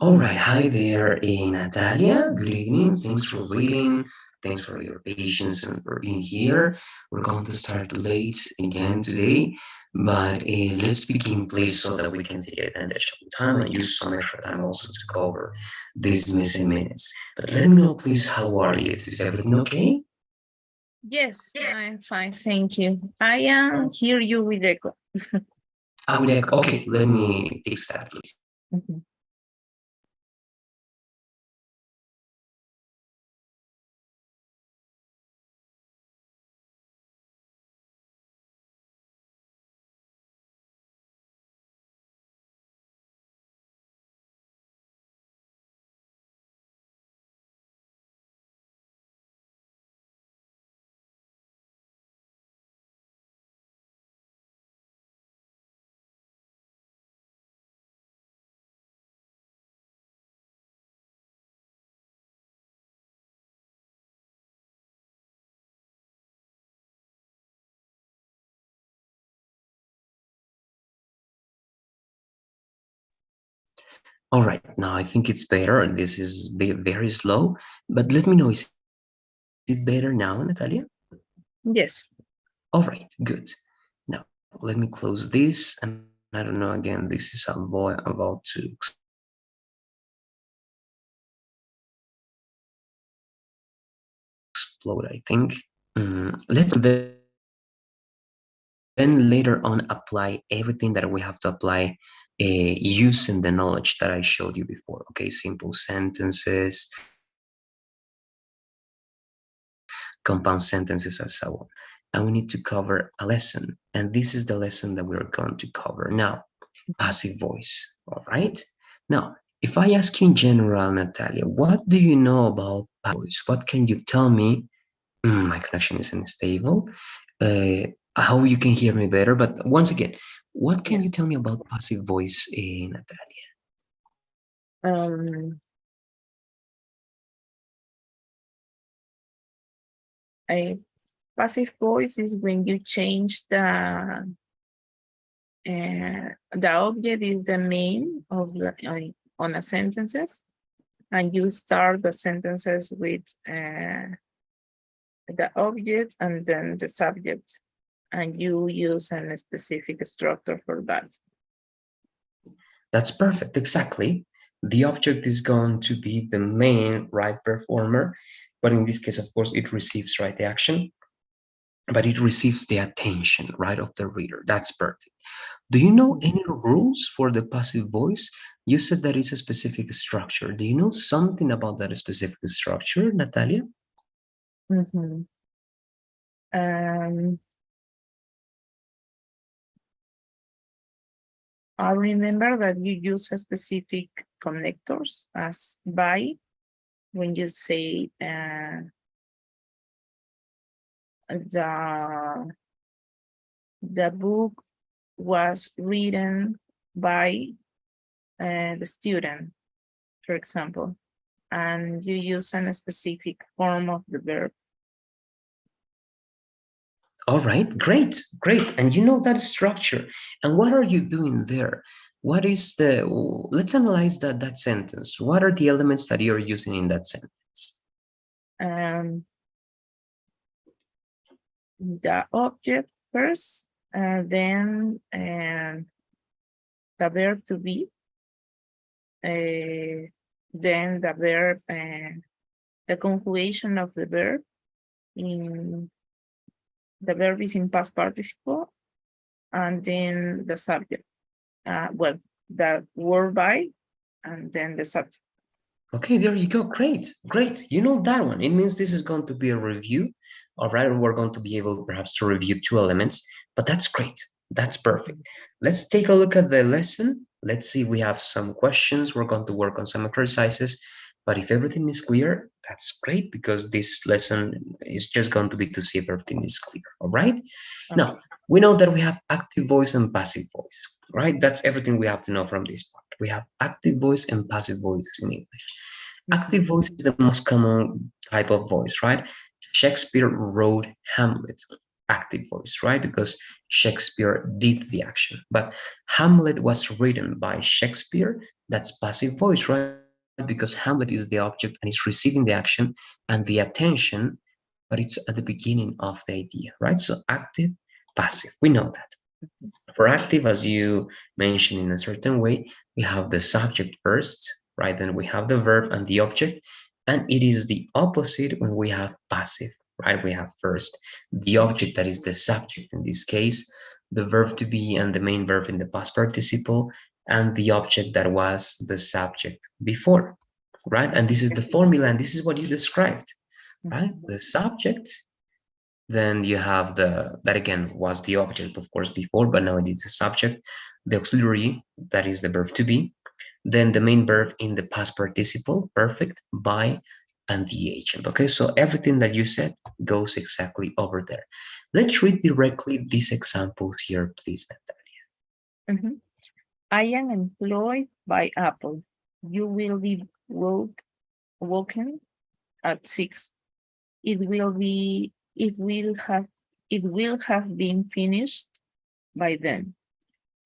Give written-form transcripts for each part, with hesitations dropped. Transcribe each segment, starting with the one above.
All right, hi there, Natalia. Good evening. Thanks for waiting. Thanks for your patience and for being here. We're going to start late again today, but let's begin, please, so that we can take advantage of the time and use some extra time also to cover these missing minutes. But let me know, please, how are you? Is everything okay? Yes, I'm fine, thank you. I am hear you with echo. I would like, okay, let me fix that, please. Mhm. All right, now I think it's better. This is very slow, but let me know, is it better now, Natalia? Yes. All right, good. Now let me close this, and I don't know, again, this is a boy about to explode, I think. Let's then later on apply everything that we have to apply using the knowledge that I showed you before. Okay, simple sentences, compound sentences, and so on. And we need to cover a lesson, and this is the lesson that we're going to cover now: passive voice. All right. Now, if I ask you in general, Natalia, what do you know about passive voice? What can you tell me? My connection is unstable. I hope you can hear me better. But once again, what can you tell me Yes. about passive voice, Natalia? Um, a passive voice is when you change the object is the name of the on a sentences, and you start the sentences with the object and then the subject, and you use a specific structure for that. That's perfect. Exactly. The object is going to be the main right performer, but in this case, of course, it receives right the action, but it receives the attention right of the reader. That's perfect. Do you know any rules for the passive voice? You said that it's a specific structure. Do you know something about that specific structure, Natalia? Mhm. Um, I remember that you use a specific connectors as by when you say the the book was written by the student, for example, and you use a specific form of the verb. All right, great, great. And you know that structure. And what are you doing there? What is the, let's analyze that sentence. What are the elements that you're using in that sentence? Um, the object first, then the verb to be, then the verb, the conjugation of the verb in the verb is in past participle, and then the subject. Well, the word by, and then the subject. Okay, there you go. Great, great. You know that one. It means this is going to be a review. All right, and we're going to be able perhaps to review two elements, but that's great. That's perfect. Let's take a look at the lesson. Let's see, we have some questions. We're going to work on some exercises, but if everything is clear, that's great, because this lesson is just going to be to see if everything is clear. All right. Now, Okay. we know that we have active voice and passive voice, right? That's everything we have to know from this part. We have active voice and passive voice in English. Active Mhm. voice is the most common type of voice, right? Shakespeare wrote Hamlet. active voice, right? Because Shakespeare did the action. But Hamlet was written by Shakespeare. That's passive voice, right? Because Hamlet is the object and is receiving the action and the attention, but it's at the beginning of the idea, right? So active, passive, we know that. For active, as you mentioned in a certain way, we have the subject first, right? Then we have the verb and the object, and it is the opposite when we have passive, right? We have first the object, that is the subject in this case, the verb to be and the main verb in the past participle, and the object that was the subject before, right? And this is the formula, and this is what you described, right? The subject, then you have that again was the object, of course, before, but now it is the subject, the auxiliary, that is the verb to be, then the main verb in the past participle, perfect, by, and the agent. Okay, so everything that you said goes exactly over there. Let's read directly these examples here, please, Natalia. I am employed by Apple. You will be woken at 6. It will have been finished by then.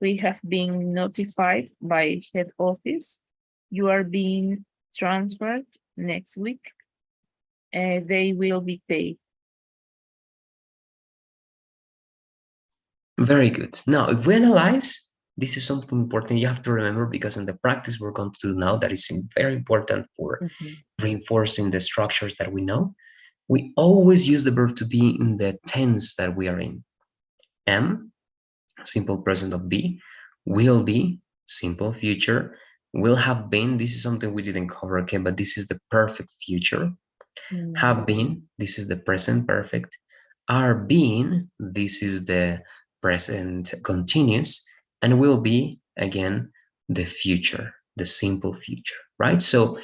We have been notified by head office. You are being transferred next week. They will be paid. Very good. Now, if we analyze, this is something important you have to remember, because in the practice we're going to do now, that is very important for reinforcing the structures that we know. We always use the verb to be in the tense that we are in. Am, simple present of be, will be, simple future, will have been, this is something we didn't cover, okay, but this is the perfect future. Have been, this is the present perfect. Are being, this is the present continuous, and will be, again, the future, the simple future, right? So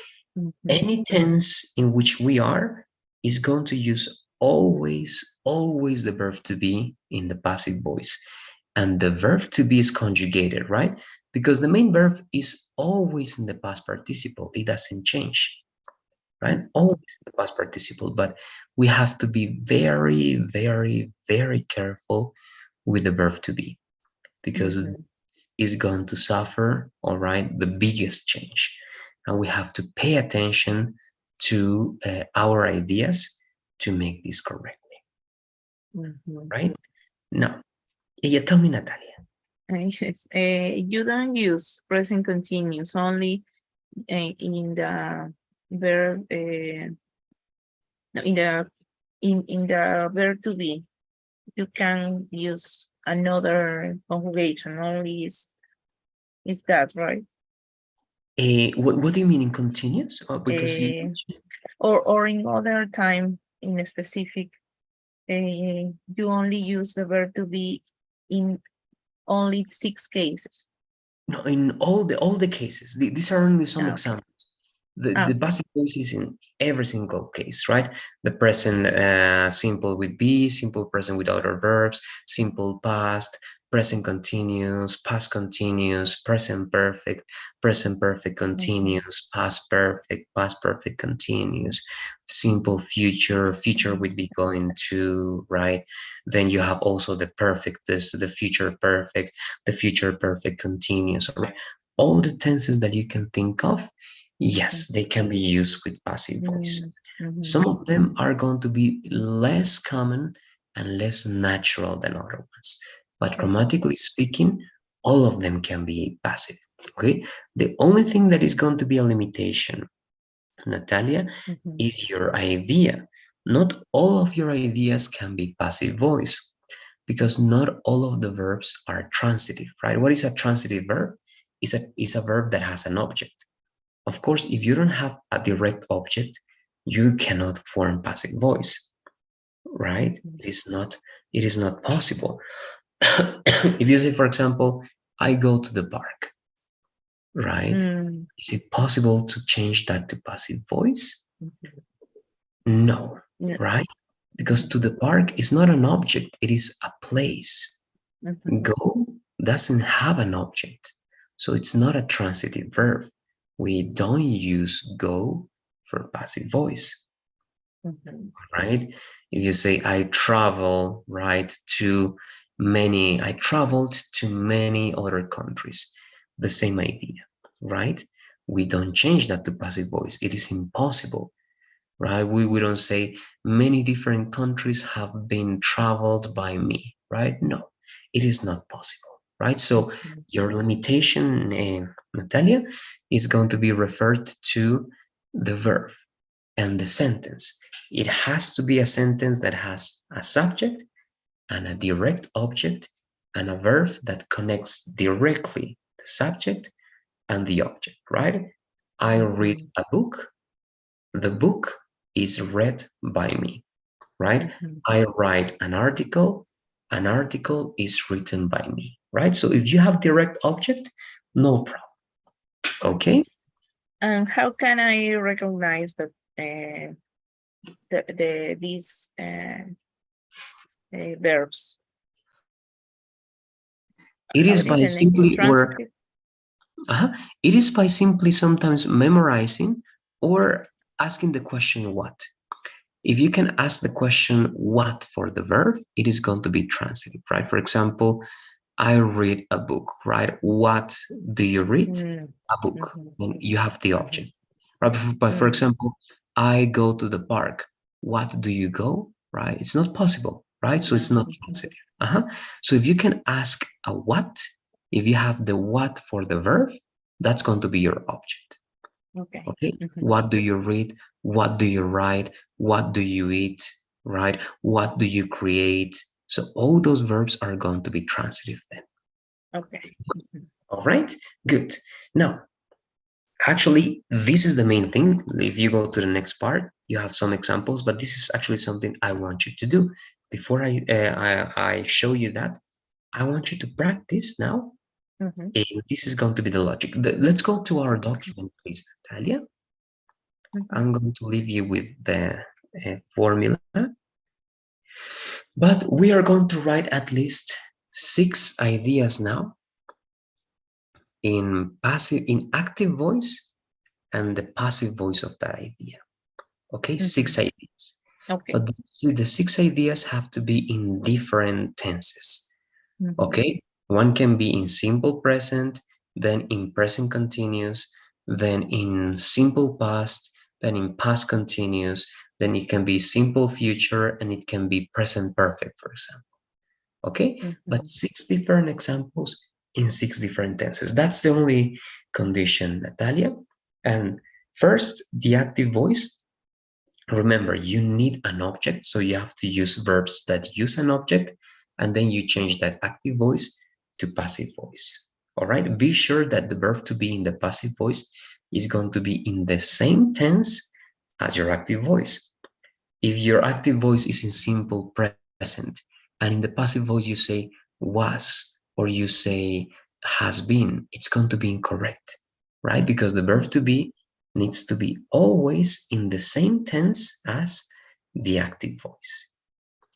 any tense in which we are is going to use always the verb to be in the passive voice. And the verb to be is conjugated, right? Because the main verb is always in the past participle. It doesn't change, right? Always in the past participle. But we have to be very, very, very careful with the verb to be, because it's going to suffer, all right, the biggest change. And we have to pay attention to our ideas to make this correctly, right? Now, tell me, Natalia. Yes, you don't use present continuous only in the verb no, in the verb to be. You can use another conjugation. Only is that right? What do you mean in continuous? Because you or in other time in a specific, you only use the verb to be in only 6 cases. no, in all the cases. These are only some examples. The passive voice is in every single case, right? The present simple with be, simple present with other verbs, simple past, present continuous, past continuous, present perfect continuous, past perfect continuous, simple future, future would be going to, right? Then you have also the perfect, the future perfect continuous, right? All the tenses that you can think of, yes, they can be used with passive voice. Some of them are going to be less common and less natural than other ones. But grammatically speaking, all of them can be passive, okay? The only thing that is going to be a limitation, Natalia, is your idea. Not all of your ideas can be passive voice, because not all of the verbs are transitive, right? What is a transitive verb? It's a verb that has an object. Of course, if you don't have a direct object, you cannot form passive voice, right? It is not possible. If you say, for example, I go to the park, right? Is it possible to change that to passive voice? No, right? Because to the park is not an object, it is a place. Go doesn't have an object, so it's not a transitive verb. We don't use go for passive voice. right? If you say I travel, right, I traveled to many other countries, the same idea, right? We don't change that to passive voice. It is impossible, right? We don't say many different countries have been traveled by me, right? No, it is not possible, right? So your limitation, Natalia, is going to be referred to the verb and the sentence. It has to be a sentence that has a subject and a direct object and a verb that connects directly the subject and the object, right? I read a book. The book is read by me, right? I write an article. An article is written by me, right? So if you have direct object, no problem. Okay. And how can I recognize that these verbs? It Are is these by in simply or intransitive? it is by simply sometimes memorizing or asking the question what. If you can ask the question what for the verb, it is going to be transitive, right? For example, I read a book, right? What do you read? A book. Then you have the object, right? But for example, I go to the park. What do you go? Right? It's not possible, right? So it's not transitive. So if you can ask a what, if you have the what for the verb, that's going to be your object. Okay. Okay. What do you read? What do you write? What do you eat? Right? What do you create? So all those verbs are going to be transitive then. Okay. All right, good. Now, actually, this is the main thing. If you go to the next part, you have some examples, but this is actually something I want you to do. Before I show you that, I want you to practice now. And this is going to be the logic. Let's go to our document, please, Natalia. I'm going to leave you with the formula, but we are going to write at least 6 ideas now in active voice and the passive voice of that idea. Okay, 6 ideas. Okay. But the 6 ideas have to be in different tenses. Okay, one can be in simple present, then in present continuous, then in simple past, then in past continuous, then it can be simple future, and it can be present perfect, for example. Okay, but 6 different examples in 6 different tenses. That's the only condition, Natalia. And first, the active voice. Remember, you need an object, so you have to use verbs that use an object, and then you change that active voice to passive voice. All right, be sure that the verb to be in the passive voice is going to be in the same tense as your active voice. If your active voice is in simple present, and in the passive voice you say was or you say has been, it's going to be incorrect, right? Because the verb to be needs to be always in the same tense as the active voice.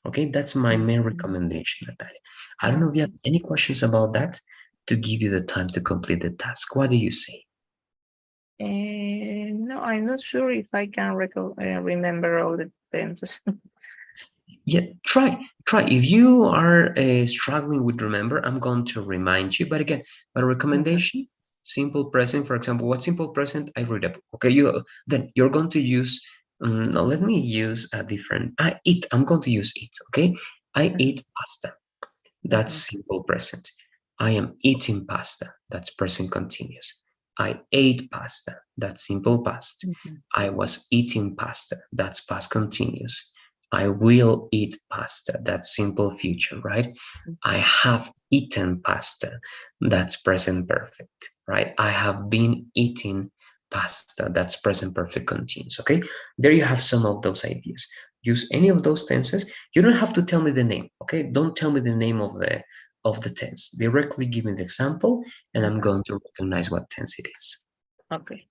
Okay, that's my main recommendation, Natalia. I don't know if you have any questions about that to give you the time to complete the task. What do you say? No, I'm not sure if I can remember all the tenses. Yeah, try. If you are struggling with remember, I'm going to remind you. But again, my recommendation, simple present. For example, what simple present? I read a book. Okay, then you're going to use. No, let me use a different. I eat. I'm going to use eat. Okay, I eat pasta. That's simple present. I am eating pasta. That's present continuous. I ate pasta. That's simple past. I was eating pasta. That's past continuous. I will eat pasta. That's simple future, right? I have eaten pasta. That's present perfect, right? I have been eating pasta. That's present perfect continuous, okay? There you have some of those ideas. Use any of those tenses. You don't have to tell me the name, okay? Don't tell me the name of the tense. Directly give me the example, and I'm going to recognize what tense it is. Okay.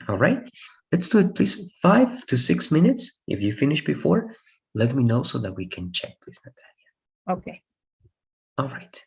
All right, let's do it, please. 5 to 6 minutes. If you finish before, let me know so that we can check, please, Natalia. Okay. All right.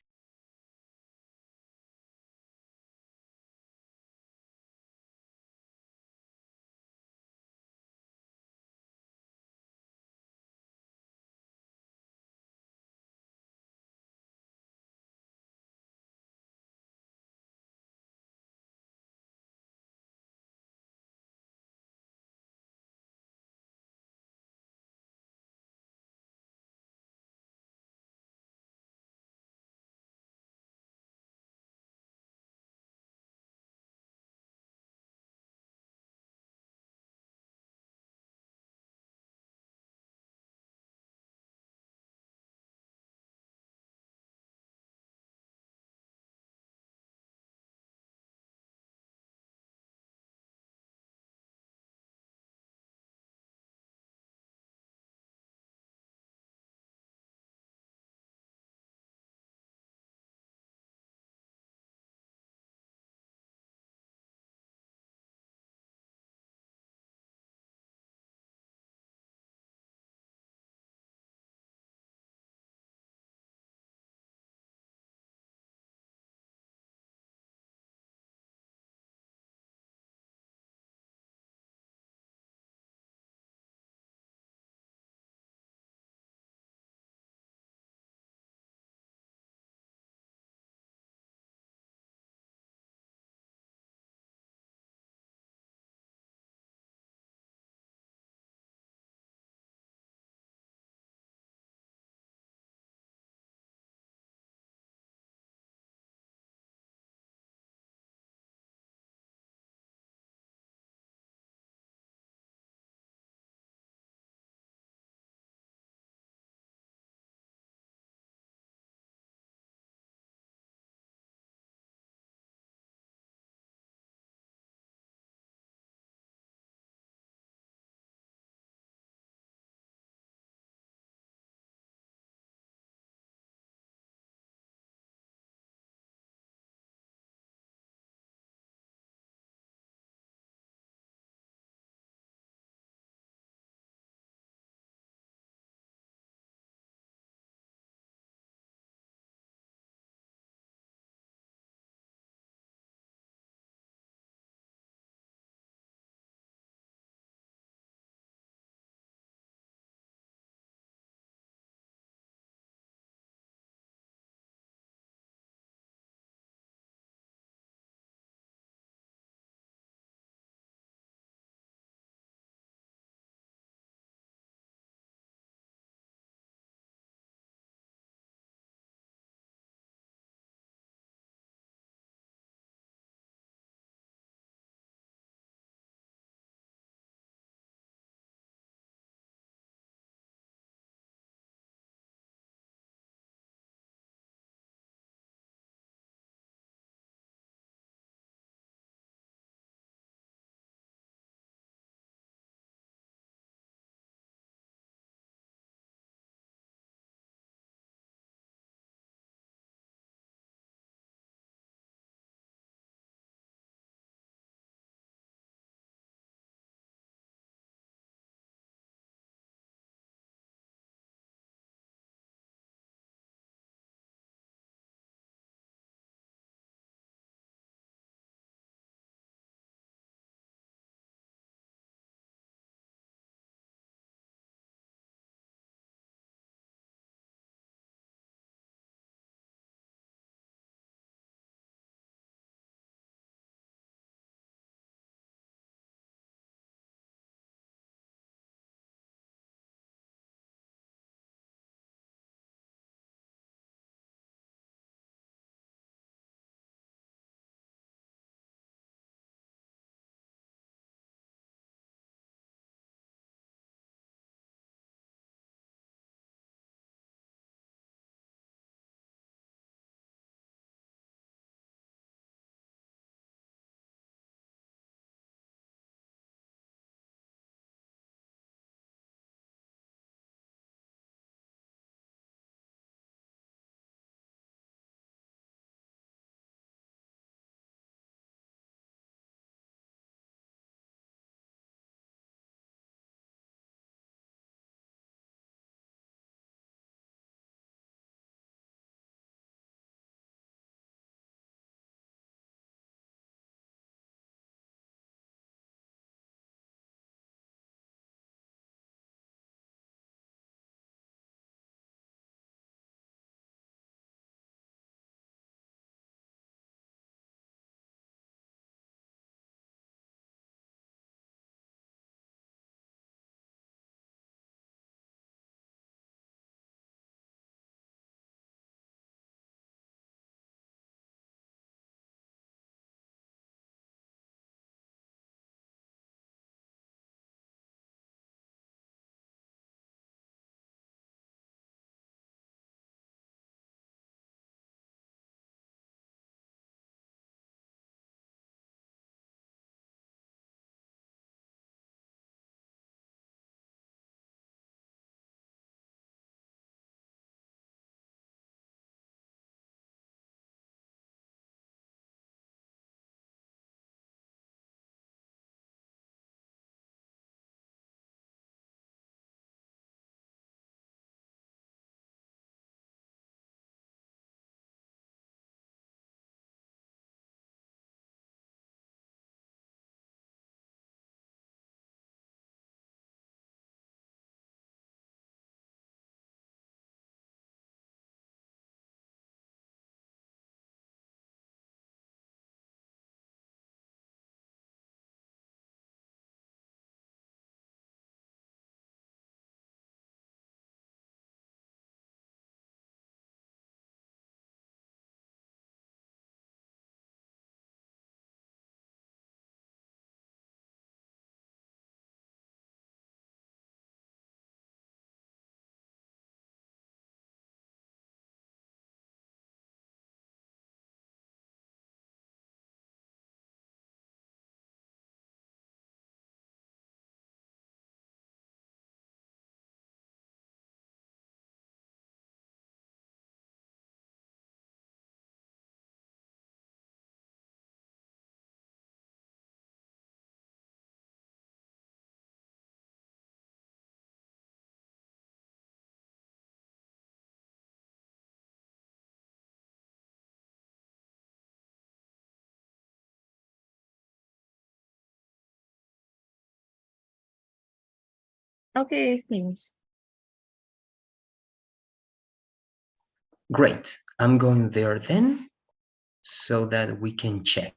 Okay, thanks. Great. I'm going there then so that we can check.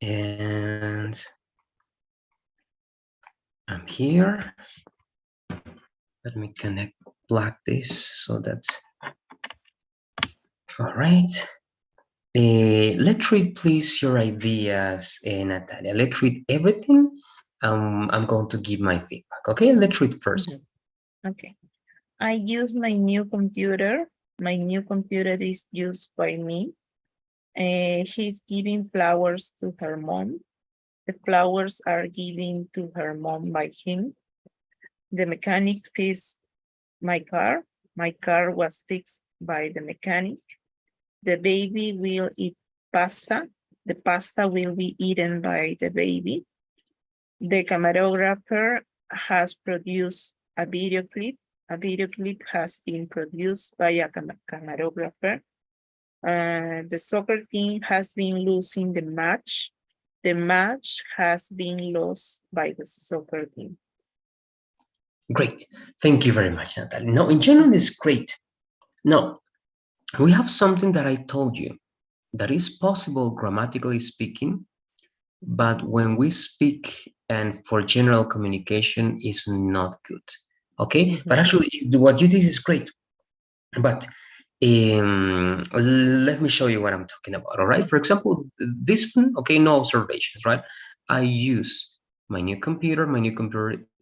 And I'm here. Let me plug this so that, all right. Let's read, please, your ideas, Natalia. Let's read everything. I'm going to give my feedback. Okay, let's read first. Okay. I use my new computer. My new computer is used by me. He's giving flowers to her mom. The flowers are given to her mom by him. The mechanic fixed my car. My car was fixed by the mechanic. The baby will eat pasta. The pasta will be eaten by the baby. The camerographer has produced a video clip. A video clip has been produced by a camerographer. The soccer team has been losing the match. The match has been lost by the soccer team. Great. Thank you very much, Natalia. No, in general, it's great. Now, we have something that I told you that is possible grammatically speaking, but when we speak and for general communication is not good. Okay, but actually what you did is great. But let me show you what I'm talking about. All right, for example, this one, okay, no observations, right? I use my new computer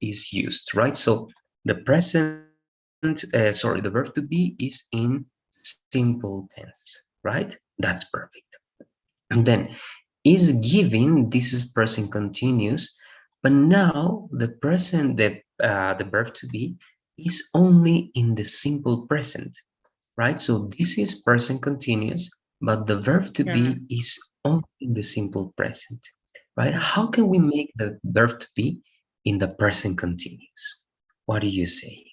is used, right? So the present, sorry, the verb to be is in simple tense, right? That's perfect. And then is given, this is present continuous, but now the verb to be is only in the simple present, right? So this is present continuous, but the verb to be is only in the simple present, right? How can we make the verb to be in the present continuous? What do you say?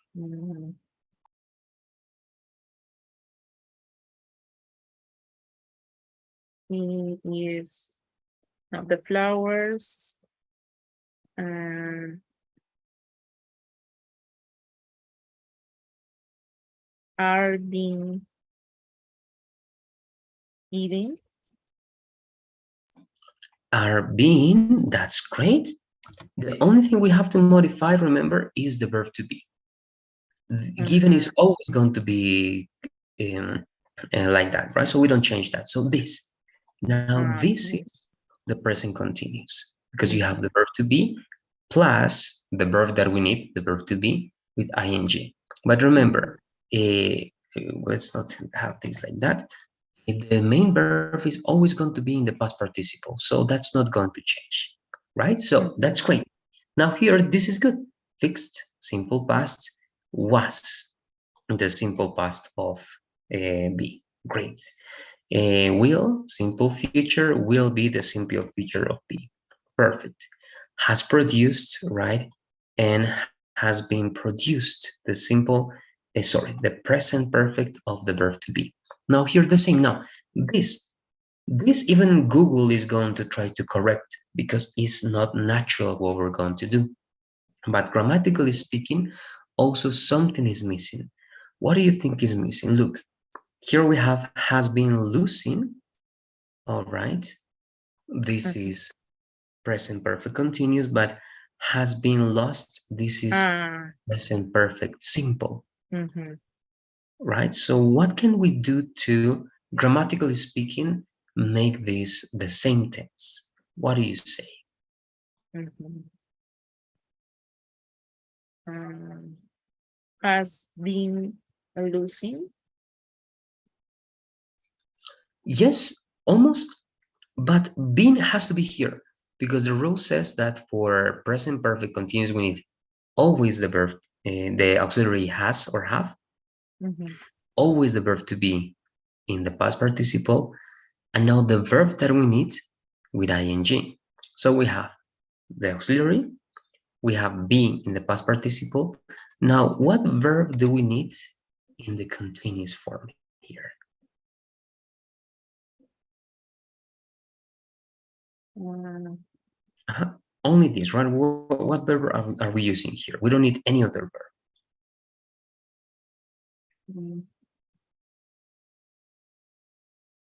He is the flowers are being eaten. Are being, that's great. The only thing we have to modify, remember, is the verb to be. Given is always going to be like that, right? So we don't change that. So this, now this is the present continuous because you have the verb to be plus the verb that we need, the verb to be with ing. But remember, let's not have things like that. The main verb is always going to be in the past participle, so that's not going to change, right? So that's great. Now here, this is good. Fixed, simple past, was the simple past of be. Great. Will, simple future, will be the simple future of be. Perfect. Has produced, right? And has been produced, the simple, sorry, the present perfect of the verb to be. Now here the same. Now this even Google is going to try to correct because it's not natural what we're going to do. But grammatically speaking, also something is missing. What do you think is missing? Look, here we have has been losing. All right. This is present perfect continuous, but has been lost. This is present perfect simple. Right? So what can we do to, grammatically speaking, make this the same tense? What do you say? Has been losing. Yes, almost, but been has to be here because the rule says that for present perfect continuous, we need always the verb, the auxiliary has or have, always the verb to be in the past participle, and now the verb that we need with ing. So we have the auxiliary, we have been in the past participle. Now, what verb do we need in the continuous form here? Only this, right? What verb are we using here? We don't need any other verb.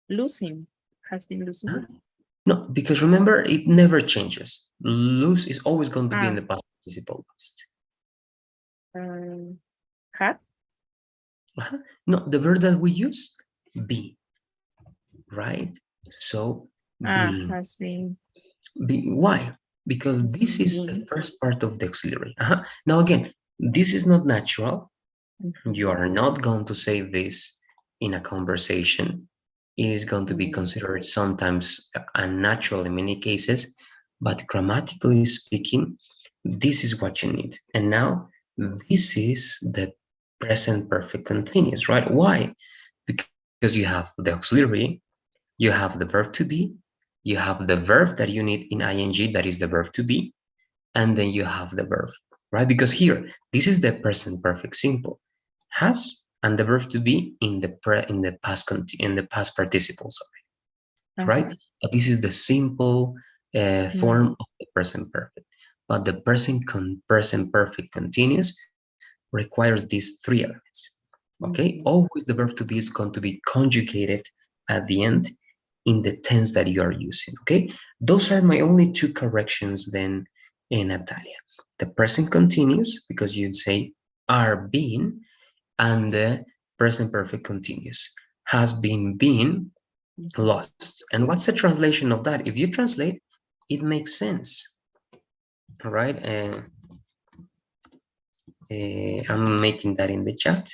Losing has been losing. Huh? No, because remember, it never changes. Lose is always going to be in the past participle lost. Had? No, the verb that we use, be, right? So, being. Has been. Why? Because this is the first part of the auxiliary. Now, again, this is not natural. You are not going to say this in a conversation. It is going to be considered sometimes unnatural in many cases, but grammatically speaking, this is what you need. And now, this is the present perfect continuous, right? Why? Because you have the auxiliary, you have the verb to be, you have the verb that you need in ing, that is the verb to be, and then you have the verb, right? Because here, this is the present perfect simple, has and the verb to be in the past participle, sorry, right? But this is the simple form of the present perfect. But the present perfect continuous requires these three elements. Okay, always the verb to be is going to be conjugated at the end in the tense that you are using. Okay, those are my only two corrections then, Natalia. The present continuous, because you'd say are being, and the present perfect continuous has been lost. And what's the translation of that? If you translate, it makes sense. All right, I'm making that in the chat.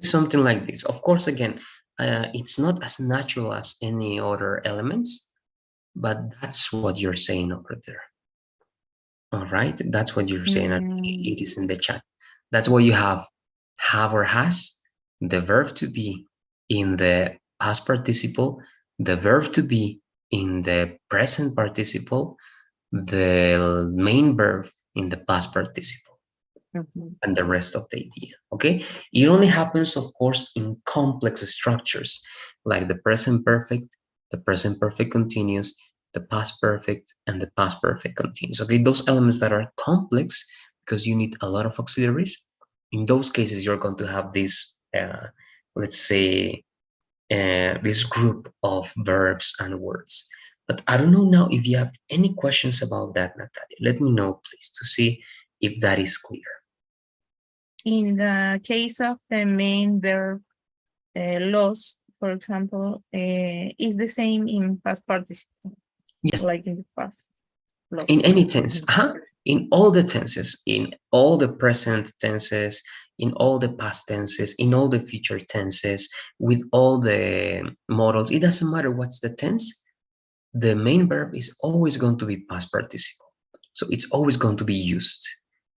Something like this. Of course, again, it's not as natural as any other elements, but that's what you're saying over there. All right, that's what you're saying. It is in the chat. That's what you have or has, the verb to be in the past participle, the verb to be in the present participle, the main verb in the past participle, and the rest of the idea. Okay, it only happens, of course, in complex structures like the present perfect continuous, the past perfect, and the past perfect continuous. Okay, those elements that are complex because you need a lot of auxiliaries. In those cases, you're going to have this, let's say, this group of verbs and words. But I don't know now if you have any questions about that, Natalia. Let me know, please, to see if that is clear. In the case of the main verb lost, for example, is the same in past participle. Yes. Like in the past. Lost. In any tense, in all the tenses, in all the present tenses, in all the past tenses, in all the future tenses, with all the models, it doesn't matter what's the tense, the main verb is always going to be past participle. So it's always going to be used.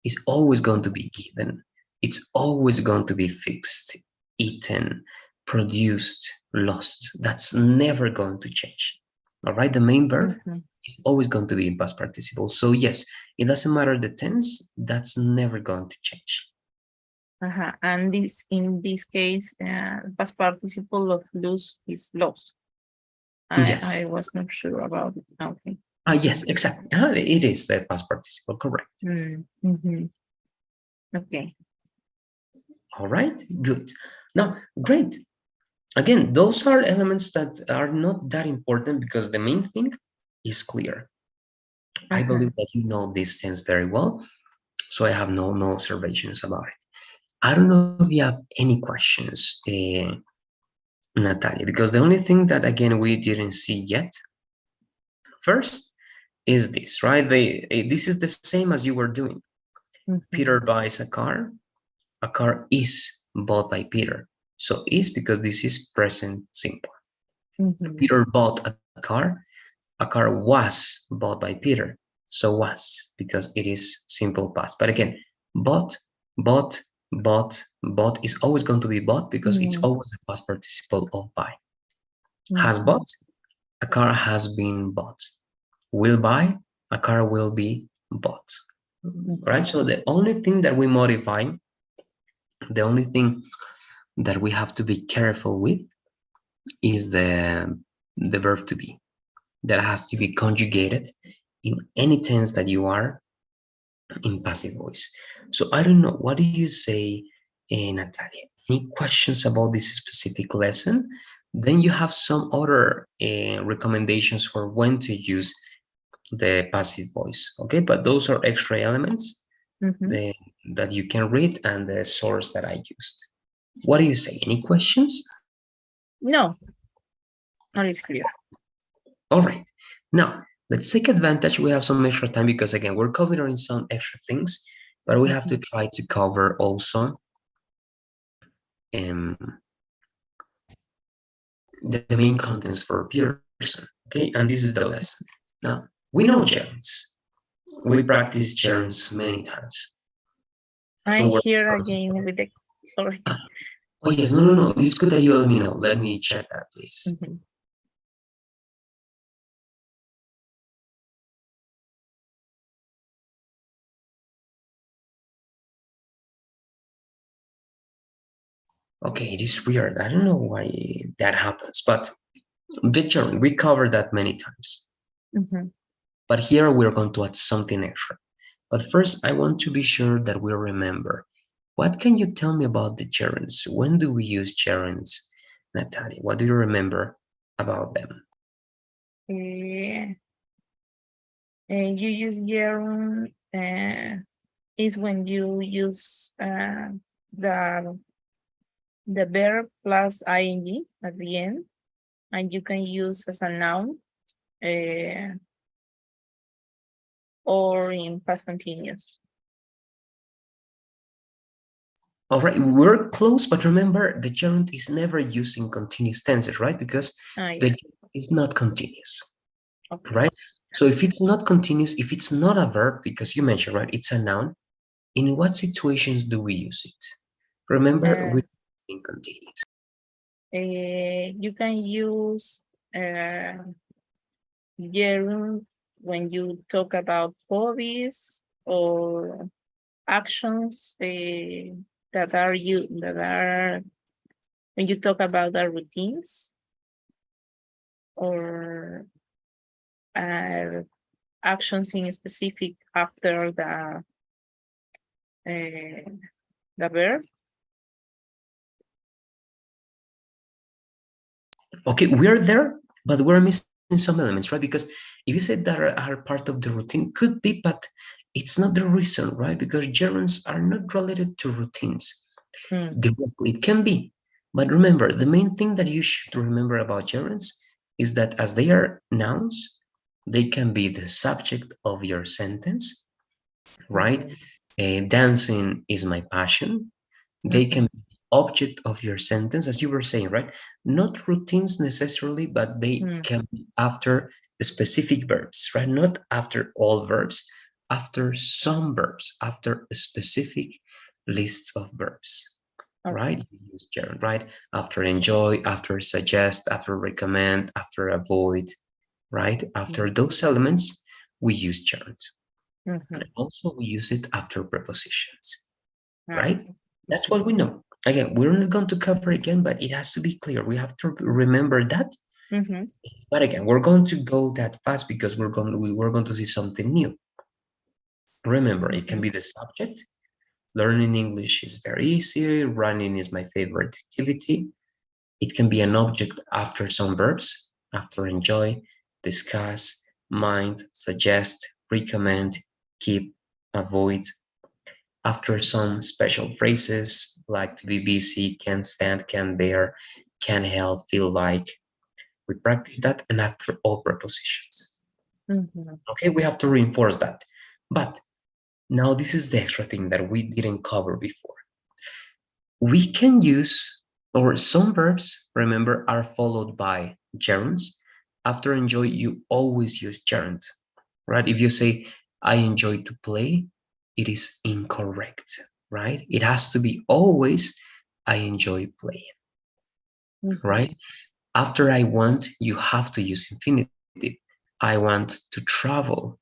It's always going to be given. It's always going to be fixed, eaten, produced, lost. That's never going to change. All right, the main verb is always going to be in past participle. So yes, it doesn't matter the tense, that's never going to change. And in this case, past participle of lose is lost. Yes. I was not sure about it. Okay. Yes, exactly. It is the past participle, correct. Okay. All right, good. Now, great. Again, those are elements that are not that important because the main thing is clear. I believe that you know these things very well, so I have no observations about it. I don't know if you have any questions, Natalia, because the only thing that, again, we didn't see yet, first, is this, right? This is the same as you were doing. Peter buys a car is bought by Peter. So is, because this is present simple. Peter bought a car was bought by Peter. So was, because it is simple past. But again, bought is always going to be bought because it's always a past participle of buy. Has bought, a car has been bought. Will buy, a car will be bought. right? So the only thing that we modify, the only thing that we have to be careful with is the verb to be. That has to be conjugated in any tense that you are in passive voice. So I don't know, what do you say, Natalia? Any questions about this specific lesson? Then you have some other recommendations for when to use the passive voice, okay? But those are extra elements that you can read and the source that I used. What do you say? Any questions? No, all is clear. All right. Now, let's take advantage. We have some extra time because, again, we're covering some extra things, but we have to try to cover also the main contents for Pearson. Okay, and this is the lesson. Now, we know gerunds. We practice gerunds many times. I'm here again with the, sorry. Oh, yes, no. It's good that you let me know. Let me check that, please. Okay, it is weird. I don't know why that happens, but the gerund, we covered that many times. But here we're going to add something extra. But first, I want to be sure that we remember. What can you tell me about the gerunds? When do we use gerunds, Natalia? What do you remember about them? You use gerund is when you use the verb plus ing at the end, and you can use as a noun or in past continuous. All right, we're close, but remember the gerund is never used in continuous tenses, right? Because the gerund is not continuous, right? So if it's not continuous, if it's not a verb, because you mentioned, right, it's a noun, in what situations do we use it? Remember, we're in continuous. You can use gerund when you talk about hobbies or actions that are when you talk about the routines or actions in specific after the verb. Okay, we're there, but we're missing some elements, right? Because if you said that are part of the routine, could be, but it's not the reason, right? Because gerunds are not related to routines. Directly, it can be, but remember, the main thing that you should remember about gerunds is that as they are nouns, they can be the subject of your sentence, right? Dancing is my passion. They can be object of your sentence, as you were saying, right? Not routines necessarily, but they can be after specific verbs, right? Not after all verbs, after some verbs, after a specific list of verbs, right? You use gerund, right? After enjoy, after suggest, after recommend, after avoid, right? After those elements, we use gerund. And also we use it after prepositions, right? That's what we know. Again, we're not going to cover again, but it has to be clear. We have to remember that. But again, we're going to go that fast because we're going to see something new. Remember, it can be the subject. Learning English is very easy. Running is my favorite activity. It can be an object after some verbs, after enjoy, discuss, mind, suggest, recommend, keep, avoid, after some special phrases like to be busy, can't stand, can't bear, can't help, feel like. We practice that, and after all prepositions. Okay, we have to reinforce that. But now this is the extra thing that we didn't cover before. We can use, or some verbs, remember, are followed by gerunds. After enjoy, you always use gerund, right? If you say, I enjoy to play, it is incorrect, right? It has to be always, I enjoy playing, right? After I want, you have to use infinitive. I want to travel.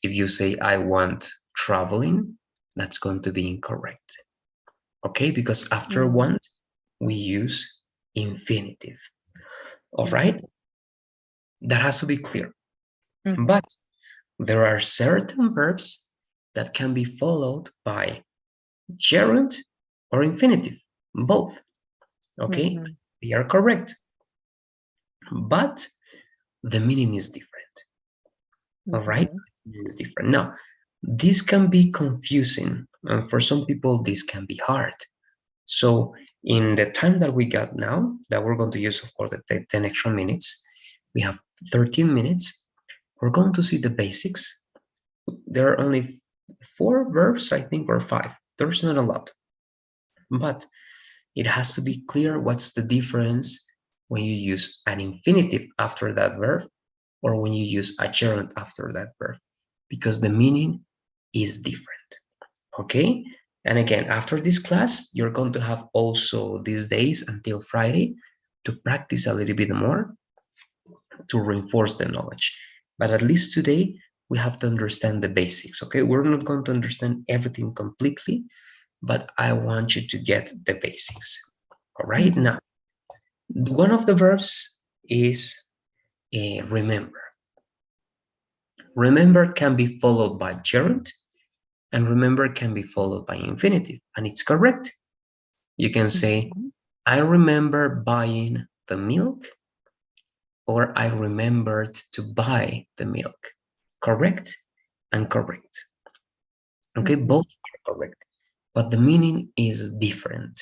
If you say, I want traveling, that's going to be incorrect. Okay, because after Mm-hmm. want, we use infinitive. All Mm-hmm. right, that has to be clear. Mm-hmm. But there are certain verbs that can be followed by gerund or infinitive, both. Okay, Mm-hmm. they are correct, but the meaning is different. All right, Mm-hmm. it's different. Now, this can be confusing, and for some people, this can be hard. So, in the time that we got now, that we're going to use, of course, the 10 extra minutes, we have 13 minutes. We're going to see the basics. There are only 4 verbs, I think, or 5. There's not a lot, but it has to be clear what's the difference when you use an infinitive after that verb or when you use a gerund after that verb, because the meaning is different. Okay? And again, after this class, you're going to have also these days until Friday to practice a little bit more to reinforce the knowledge. But at least today, we have to understand the basics. Okay? We're not going to understand everything completely, but I want you to get the basics. All right? Mm-hmm. Now, one of the verbs is remember. Remember can be followed by gerund, and remember can be followed by infinitive, and it's correct. You can say, Mm-hmm. I remember buying the milk, or I remembered to buy the milk. Correct and correct. Okay, Mm-hmm. both are correct, but the meaning is different.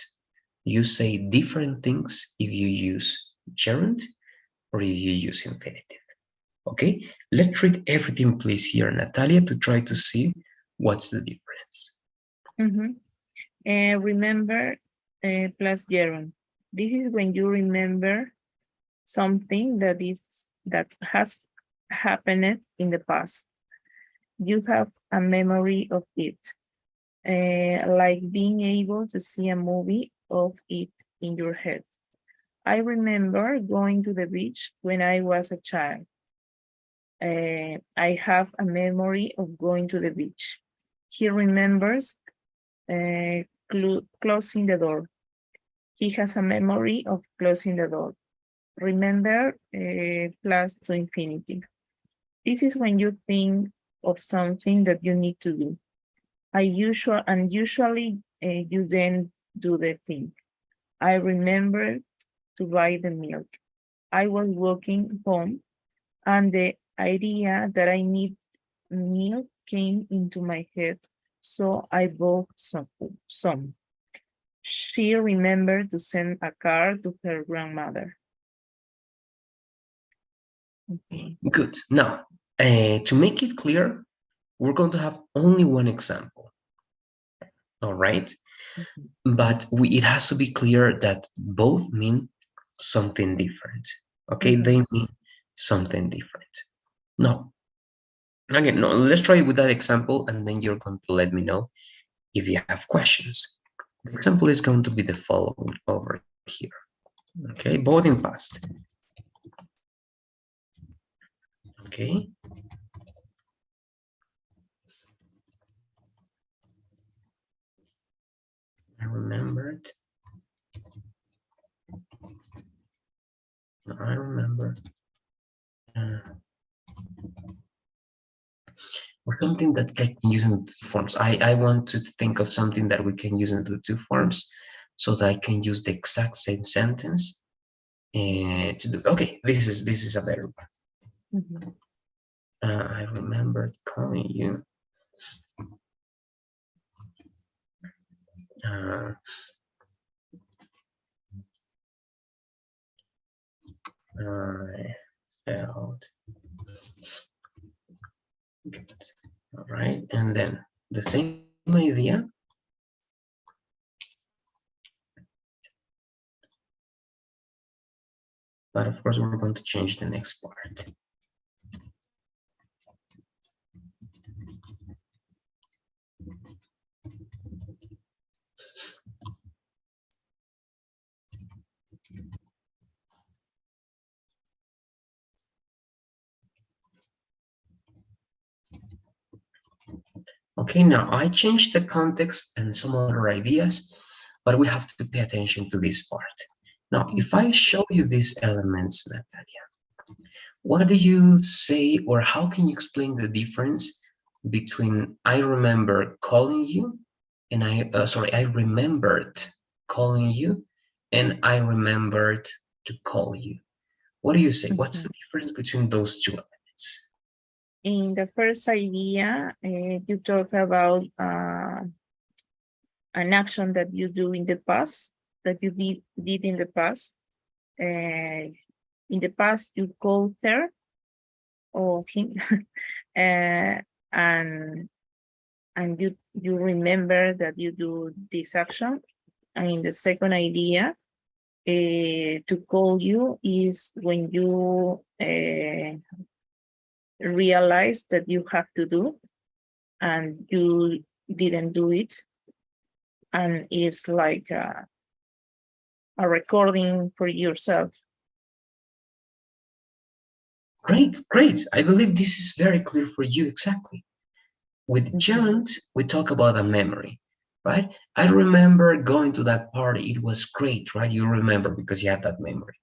You say different things if you use gerund or if you use infinitive. Okay, let's read everything, please, here, Natalia, to try to see what's the difference. Mm-hmm. Remember plus gerund. This is when you remember something that has happened in the past. You have a memory of it, like being able to see a movie of it in your head. I remember going to the beach when I was a child. I have a memory of going to the beach. He remembers closing the door. He has a memory of closing the door. Remember plus to infinity. This is when you think of something that you need to do. Usually you then do the thing. I remember to buy the milk. I was walking home and the idea that I need milk came into my head, so I bought some. She remembered to send a card to her grandmother. Okay. Good. Now, to make it clear, we're going to have only one example. All right. Mhm. But it has to be clear that both mean something different. Okay. Mhm. They mean something different. No. Again, no, let's try with that example, and then you're going to let me know if you have questions. The example is going to be the following over here. Okay, both in past. Okay. I remembered. I remember. Uh, or something that I can use in two forms. I want to think of something that we can use in the two forms so that I can use the exact same sentence and to do. Okay, this is a better one. Mhm. I remember calling you. Uh, I felt good. All right, and then the same idea. But of course, we're going to change the next part. Okay, now I changed the context and some other ideas, but we have to pay attention to this part. Now, if I show you these elements, Natalia, what do you say, or how can you explain the difference between I remember calling you and I remembered calling you and I remembered to call you? What do you say? What's the Mhm. difference between those two elements? In the first idea, you talk about an action that you do in the past, that you did in the past. In the past, you called her or him, and you remember that you do this action. And in the second idea, to call you is when you realize that you have to do and you didn't do it, and it's like a recording for yourself. Great, great. I believe this is very clear for you exactly. With Mhm. gerund, we talk about a memory, right? I remember going to that party. It was great, right? You remember because you had that memory.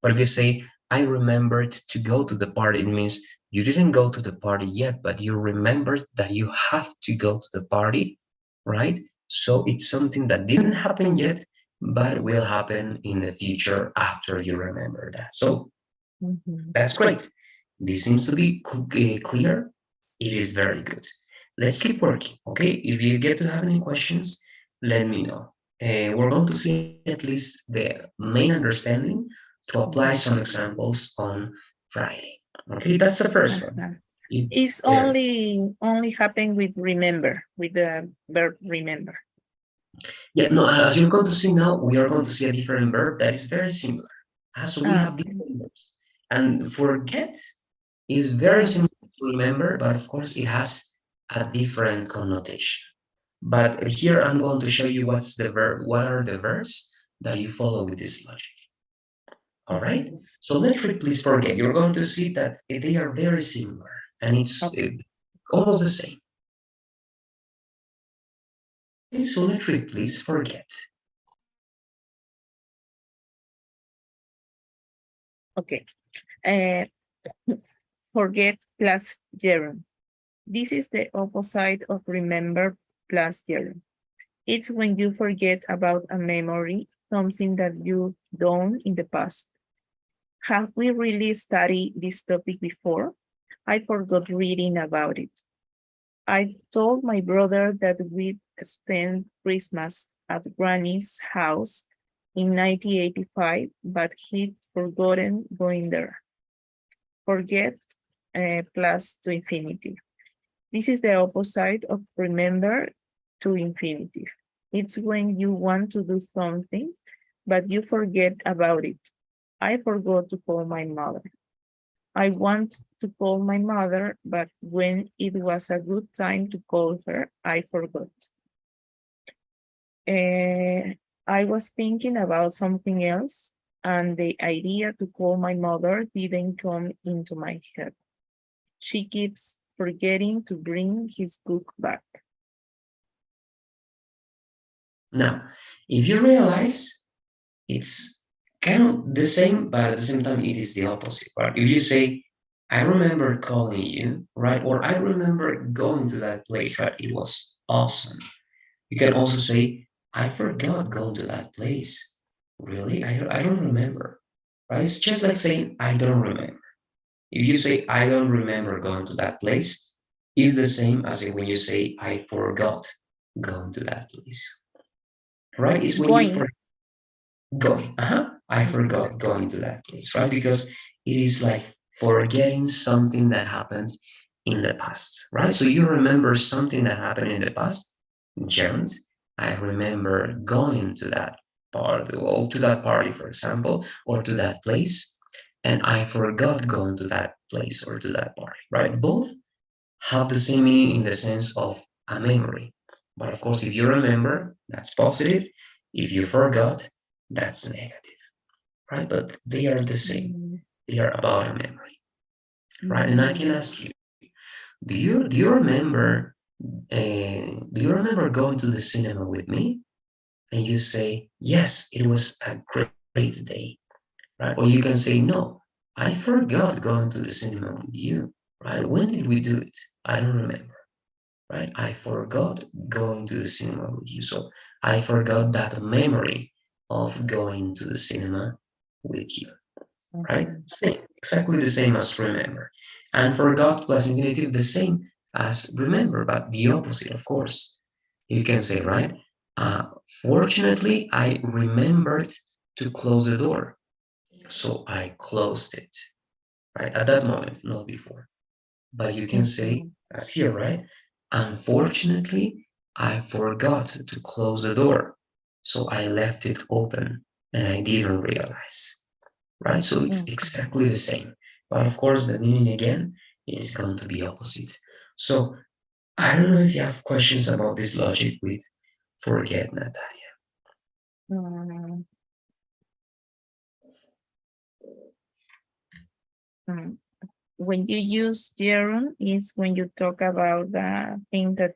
But if you say, I remembered to go to the party, it means you didn't go to the party yet, but you remembered that you have to go to the party, right? So it's something that didn't happen yet, but will happen in the future after you remember that. So Mhm. that's great. This seems to be clear. It is very good. Let's keep working, okay? If you get to have any questions, let me know. We're going to see at least the main understanding to apply some examples on Friday. Okay, that's the first one. Uh-huh. It, It's there. only happen with remember, with the verb remember. Yeah, no, as you're going to see now, we are going to see a different verb that is very similar. So we have Okay. different verbs. And forget is very Uh-huh. similar to remember, but of course it has a different connotation. But here I'm going to show you what's the verb, what are the verbs that you follow with this logic. All right. Mhm. So let's please forget. You're going to see that they are very similar, and it's Okay. almost the same. Okay. So let's please forget. Okay. Uh, Forget plus gerund. This is the opposite of remember plus gerund. It's when you forget about a memory, something that you've done in the past. Have we really studied this topic before? I forgot reading about it. I told my brother that we'd spent Christmas at Granny's house in 1985, but he'd forgotten going there. Forget plus to infinitive. This is the opposite of remember to infinitive. It's when you want to do something, but you forget about it. I forgot to call my mother. I want to call my mother, but when it was a good time to call her, I forgot. I was thinking about something else, and the idea to call my mother didn't come into my head. She keeps forgetting to bring his book back. Now, if you realize it's kind of the same, but at the same time, it is the opposite. Right? If you say, I remember calling you, right? Or I remember going to that place, right? It was awesome. You can also say, I forgot going to that place. Really? I don't remember. Right? It's just like saying, I don't remember. If you say, I don't remember going to that place, is the same as when you say, I forgot going to that place. Right? It's when you Going. forget going. I Mhm. forgot going to that place, right? Because it is like forgetting something that happened in the past, right? So you remember something that happened in the past, gerund. I remember going to that part, or to that party, for example, or to that place, and I forgot going to that place or to that party, right? Both have the same meaning in the sense of a memory. But of course, if you remember, that's positive. If you forgot, that's negative, right? But they are the same. Mm, They are about a memory, right? And I can mm, ask you, do you remember do you remember going to the cinema with me? And you say, yes, it was a great day, right? Or you can say, no, I forgot going to the cinema with you, right? When did we do it? I don't remember, right? I forgot going to the cinema with you. So I forgot that memory of going to the cinema with you, right? Mhm. Same, exactly the same as remember. And forgot plus infinitive, the same as remember, but the opposite, of course. You can say, right? Uh, Fortunately, I remembered to close the door. So I closed it, right? At that moment, not before. But you can say, Mhm. as here, right? Unfortunately, I forgot to close the door. So I left it open and I didn't realize, right? So it's Okay. exactly the same. But of course, the meaning again is going to be opposite. So I don't know if you have questions about this logic with forget, Natalia. Mm, mm. When you use gerund is when you talk about the thing uh,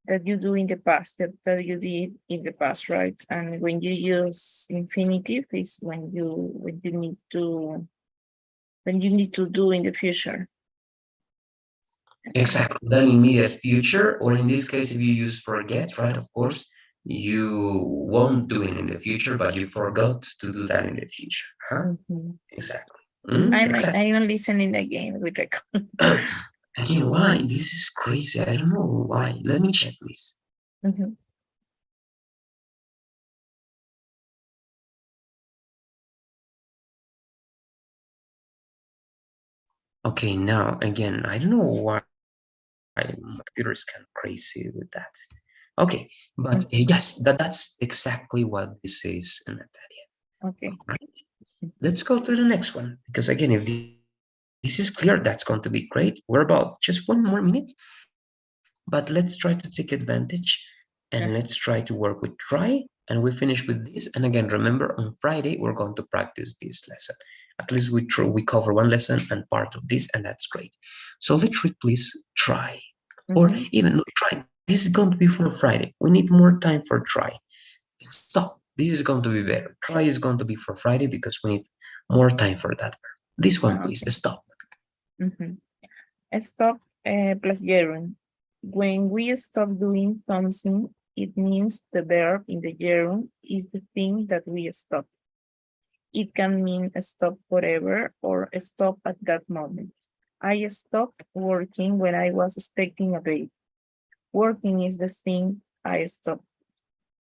that you do in the past, that you did in the past, right? And when you use infinitive is when you need to do in the future. Exactly. Then immediate future, or in this case, if you use forget, right? Of course, you won't do it in the future, but you forgot to do that in the future. Huh? Mhm. Exactly. Exactly. I'm listening again with the Again, why? This is crazy. I don't know why. Let me check, please. Mhm. Okay, now again, I don't know why my computer is kind of crazy with that. Okay, but Mhm. yes, that's exactly what this is, Natalia. Okay. All right, let's go to the next one because again, if this is clear, that's going to be great. We're about just 1 more minute, but let's try to take advantage and let's try to work with try and we finish with this. And again, remember on Friday we're going to practice this lesson. At least we cover one lesson and part of this, and that's great. So let's read please try, or Mhm. even no, try. This is going to be for Friday. We need more time for try. Stop. This is going to be better. Try is going to be for Friday because we need more time for that. This one, please. Okay. Stop. Mhm. Stop plus gerund. When we stop doing something, it means the verb in the gerund is the thing that we stop. It can mean stop forever or stop at that moment. I stopped working when I was expecting a baby. Working is the thing I stopped.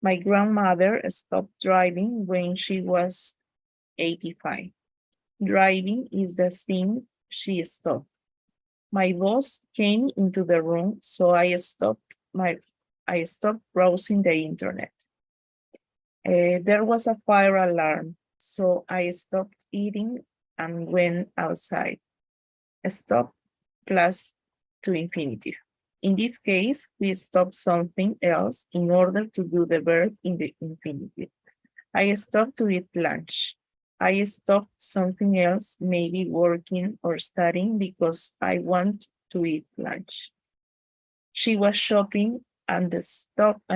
My grandmother stopped driving when she was 85. Driving is the thing she stopped. My boss came into the room, so I stopped browsing the internet. There was a fire alarm, so I stopped eating and went outside. Stop plus to infinitive. In this case, we stop something else in order to do the verb in the infinitive. I stopped to eat lunch. I stopped something else, maybe working or studying, because I want to eat lunch. She was shopping and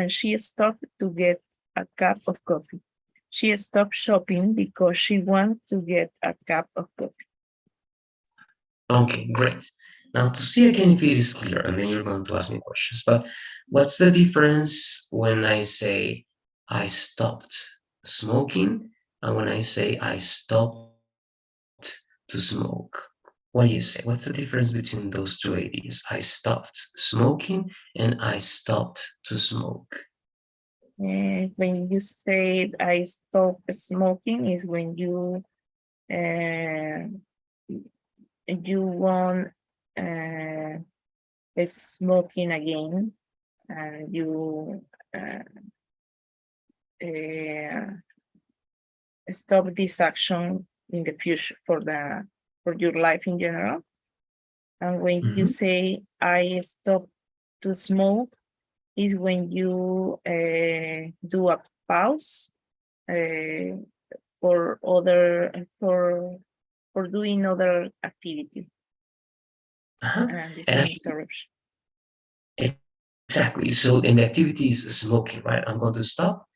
she stopped to get a cup of coffee. She stopped shopping because she wanted to get a cup of coffee. Okay, great. Now to see again if it is clear, and then you're going to ask me questions. But what's the difference when I say I stopped smoking and when I say I stopped to smoke? What do you say? What's the difference between those two ideas? I stopped smoking and I stopped to smoke. When you say I stop smoking is when uh, you want uh, smoking again and you uh, uh, stop this action in the future for your life in general. And when you Mhm. say I stop to smoke is when you do a pause uh, for other for doing other activity. And And design actually, interruption. exactly. So, and the activity is smoking, right? I'm going to stop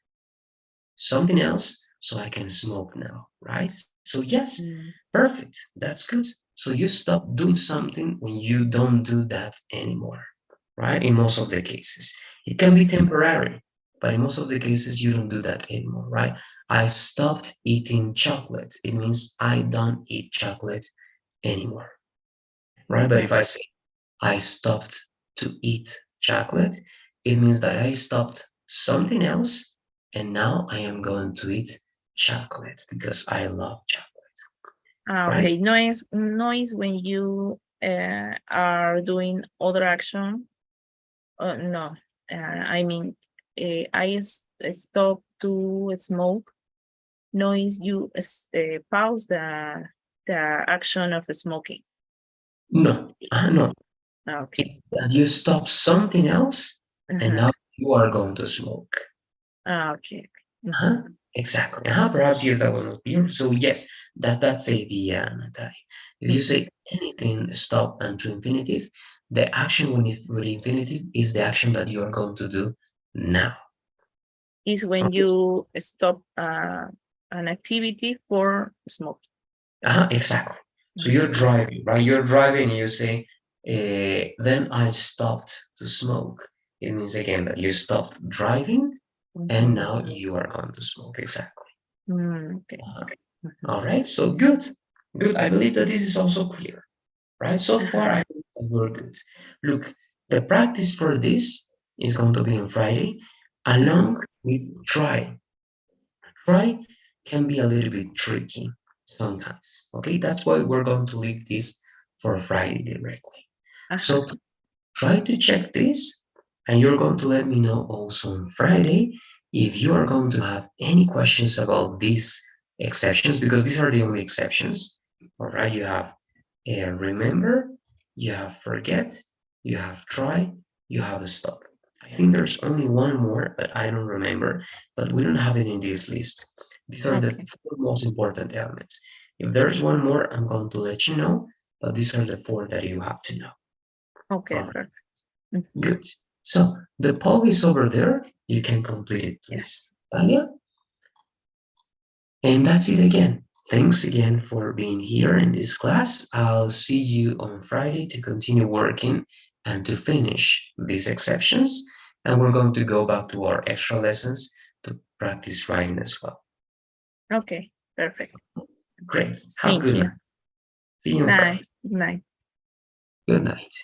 something else so I can smoke now, right? So, yes, Mm. perfect. That's good. So, you stop doing something when you don't do that anymore, right? In most of the cases, it can be temporary, but in most of the cases, you don't do that anymore, right? I stopped eating chocolate. It means I don't eat chocolate anymore, right? But if I say I stopped to eat chocolate, it means that I stopped something else and now I am going to eat chocolate because I love chocolate, right? Okay, noise when you are doing other action. No, I mean, stop to smoke. Noise you pause the action of smoking. No, no. Okay. It's that you stop something else and Uh-huh. now you are going to smoke. Okay. Mhm. Huh? Exactly. Perhaps yes, that was not clear. So yes, that's the idea, Natalie. If you Mhm. say anything stop and to infinitive, the action with infinitive is the action that you are going to do now. Is when Okay. you stop an activity for smoking. Exactly. So you're Mhm. driving, right? You're driving and you say, then I stopped to smoke. It means again that you stopped driving and Mhm. now you are going to smoke. Exactly. Okay. Uh, Mhm. all right. So good. Good. I believe that this is also clear, right? So far, Uh-huh. I believe that we're good. Look, the practice for this is going to be on Friday, Mhm. along with try. Try can be a little bit tricky sometimes. Okay, that's why we're going to leave this for Friday directly. Uh-huh. So try to check this, and you're going to let me know also on Friday if you are going to have any questions about these exceptions, because these are the only exceptions. All right, you have remember, you have forget, you have try, you have stop. I think there's only one more, but I don't remember, but we don't have it in this list. These are the Okay. four most important elements. If there's one more, I'm going to let you know, but these are the four that you have to know. Okay. All Perfect. Mhm. right, good. So the poll is over there. You can complete it, Yes. please. Talia? And that's it again. Thanks again for being here in this class. I'll see you on Friday to continue working and to finish these exceptions. And we're going to go back to our extra lessons to practice writing as well. Okay. Perfect. Great. Have a Thank good you. night. See you on Bye. Friday. Good night. Good night.